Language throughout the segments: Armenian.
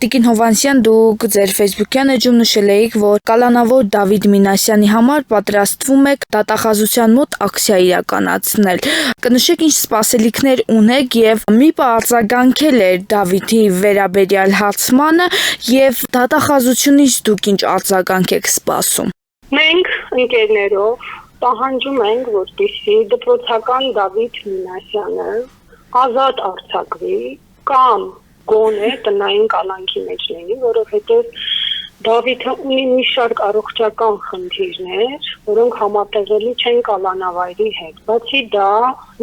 Տիկին Հովհաննիսյան, դուք ձեր Facebook-յան էջում նշել էիք, որ կալանավոր Դավիթ Մինասյանի համար պատրաստվում եք դատախազության մոտ ակցիա իրականացնել։ Կնշեք ինչ սպասելիքներ ունեք եւ մի պահ արձագանքել էր Դավիթի վերաբերյալ հացմանը եւ դատախազությունից դուք ինչ արձագանք եք սպասում։ Մենք ընկերներով պահանջում ենք, որպեսզի դպրոցական Դավիթ Մինասյանը ազատ արձակվի կամ գոնե տնային կալանքի մեջ լինի, որովհետև Դավիթը ունի մի շարք առողջական խնդիրներ, որոնք համատեղելի չեն կալանավայրի հետ։ Բացի դա,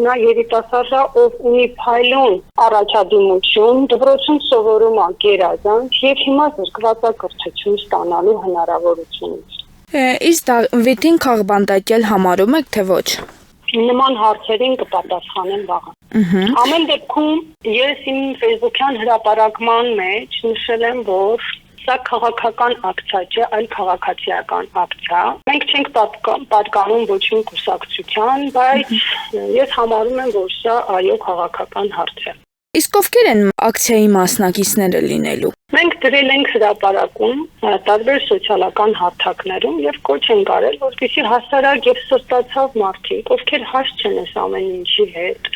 նա երիտասարդ է, ով ունի փայլուն առաջադիմություն, դպրոցում սովորում է գերազանց եւ հիմա զրկվածակրթություն ստանալու հնարավորությունից։ Իսկ Դավիթին քաղբանտակել համարում եք, թե ոչ։ Նման հարցերին կպատասխանեմ վաղը։ Ամեն դեպքում ես իմ Facebook-յան հրապարակման մեջ նշել եմ, որ սա քաղաքական ակցիա չէ, այլ քաղաքացիական ակցիա։ Մենք չենք պատկանում ոչ մի կուսակցության, բայց ես համարում եմ, որ սա այո քաղաքական հարց է։ Իսկ ովքեր են ակցիայի մասնակիցները լինելու։ Մենք դրել ենք հրապարակում տարբեր սոցիալական հարթակներում եւ կոչ ենք արել, որպեսզի հասարակ եւ սրտացավ մարդիկ, ովքեր հաստ չեն այս ամեն ինչի հետ,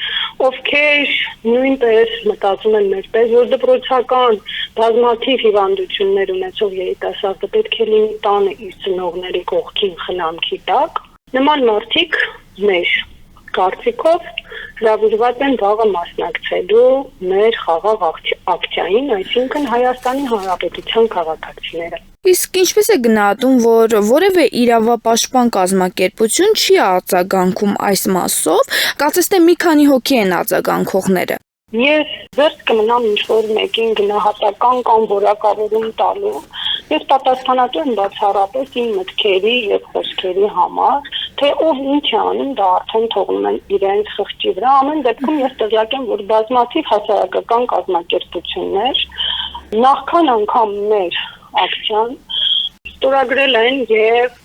ովքեր նույնպես մտածում են մեզպես, որ դպրոցական բազմաթիվ հիվանդություններ ունեցող երիտասարդը պետք է լինի տանը իր ծնողների կողքին խնամքի տակ, նման մարդիկ մեր կարծիքով հրավիրված են վաղը մասնակցելու մեր խաղաղ ակցիային, այսինքն Հայաստանի Հանրապետության քաղաքացիները։ Իսկ ինչպես է գնահատում, որ որևէ իրավապաշտպան կազմակերպություն չի արձագանքում այս մասով, կարծես թե մի քանի հոգի են արձագանքողները։ Ես վերջ կմնամ ինչ-որ մեկին գնահատական կամ որակավորում տալու, ես պատասխանատու եմ բացառապես իմ մտքերի եւ խոսքերի համար, թե ով ինչ է անում, դա արդեն թողնում են իրենց խղճի վրա։ Ամեն դեպքում ես տեղյակ եմ, որ բազմաթիվ հասարակական կազմակերպություններ նախքան անգամ մեր ակցիան ստորագրել են եւ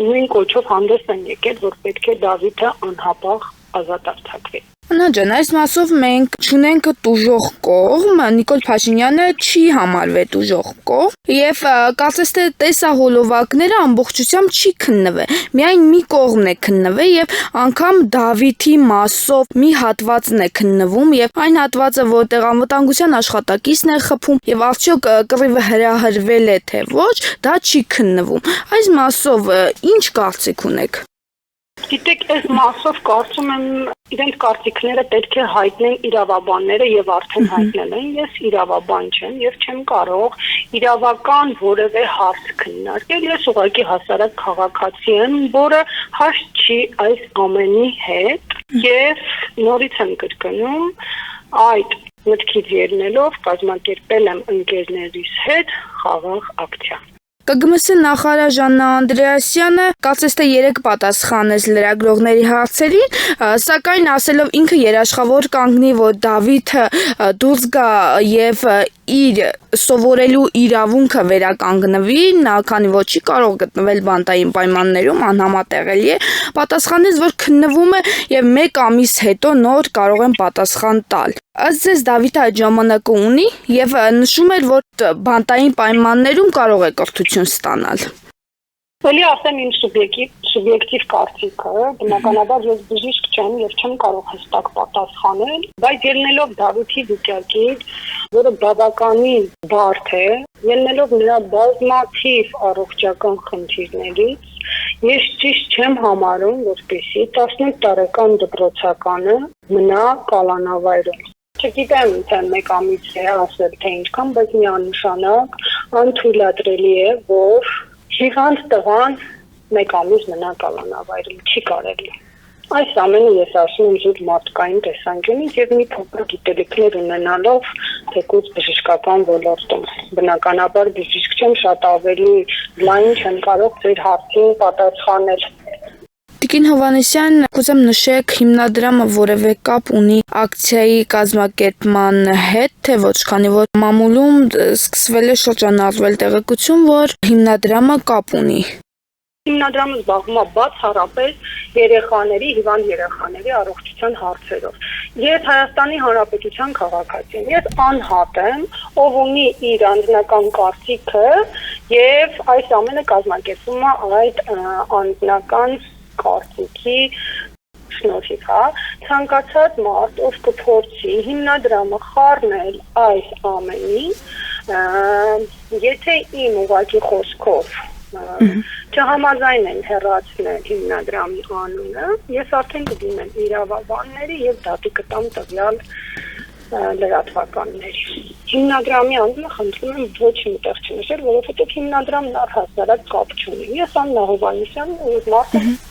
նույն կոչով հանդես են եկել, որ պետք է Դավիթը անհապաղ ազատ արձակվի։ Անա ջան, այս մասով մենք չունենք տուժող կողմ, Նիկոլ Փաշինյանը չի համարվել տուժող կողմ եւ կարծես թե տեսահոլովակները ամբողջությամբ չի քննվել, միայն մի կողմն է քննվել եւ անգամ Դավիթի մասով մի հատվածն է քննվում եւ այն հատվածը, որտեղ անվտանգության աշխատակիցն է խփում եւ արդյոք կռիվը հրահրվել է թե ոչ, դա չի քննվում։ Այս մասով ինչ կարծիք ունեք։ Գիտեք, այս մասով կարծում եմ իրենց կարծիքները պետք է հայտնեն իրավաբանները եւ արդեն հայտնել են։ Ես իրավաբան չեմ եւ չեմ կարող իրավական որևէ հարց քննարկել։ Ես ուղղակի հասարակ քաղաքացի եմ, որը հաստ չի այս ամենի հետ եւ նորից եմ կրկնում այդ մտքից ելնելով կազմակերպել եմ ընկերներիս հետ խաղաղ ակցիա։ ԿԳՄՍ նախարար Ժաննա Անդրեասյանը կարծես թե 3 պատասխանեց լրագրողների հարցերին, սակայն ասելով ինքը երաշխավոր կանգնի, որ Դավիթը դուրս գա եւ իր սովորելու իրավունքը վերականգնվի, նա քանի որ չի կարող գտնվել բանտային պայմաններում, անհամատեղելի է, պատասխանեց, որ քննվում է եւ 1 ամիս հետո նոր կարող են պատասխան տալ։ Ըստ ձեզ Դավիթը այդ ժամանակը ունի եւ նշում էր, որ բանտային պայմաններում կարող է կրթություն ստանալ։ Ելի ասեմ իմ սուբյեկտիվ կարծիքը, բնականաբար ես բժիշկ չեմ եւ չեմ կարող հստակ պատասխանել, բայց ելնելով Դավիթի վիճակից, որը բավականին բարդ է, ելնելով նրա բազմաթիվ առողջական խնդիրներից, ես ճիշտ չեմ համարում, որպեսզի 18 տարեկան դպրոցականը մնա կալանավայրում։ Չգիտեմ, թե 1 ամիս է ասել, թե ինչքան, բայց միանշանակ անթույլատրելի է, որ հիվանդ տղան 1 ամիս մնա կալանավայրում, չի կարելի։ Այս ամենը ես ասում եմ զուտ մարդկային տեսանկյունից եւ մի փոքր գիտելիքներ ունենալով թեկուզ բժշկական ոլորտում։ Բնականաբար բժիշկ չեմ, շատ ավելի լայն չեմ կարող ձեր հարցին պատասխանել։ Տիկին Հովհաննիսյան, կուզեմ նշեք հիմնադրամը որևէ կապ ունի ակցիայի կազմակերպման հետ, թե ոչ, քանի որ մամուլում սկսվել է շրջանառվել տեղեկություն, որ հիմնադրամը կապ ունի։ Հիմնադրամը զբաղվում է բացառապես երեխաների, հիվանդ երեխաների առողջության հարցերով։ Ես Հայաստանի Հանրապետության քաղաքացի եմ։ Ես անհատ եմ, ով ունի իր անձնական կարծիքը եւ այս ամենը կազմակերպվում է այդ անձնական կարծիքի շնորհիվ, հա, ցանկացած մարդ, ով կփորձի հիմնադրամը խառնել այս ամենին, եթե իմ ուղղակի խոսքով չհամաձայն են հեռացնել հիմնադրամի անունը, ես արդեն կդիմեմ իրավաբանների եւ դատի կտամ տվյալ լրատվականների։ Հիմնադրամի անունը խնդրում եմ ոչ մտեղ չնշել, որովհետեւ հիմնադրամն առհասարակ կապ չունի։ Ես Աննա Հովհաննիսյանն եմ, մարդ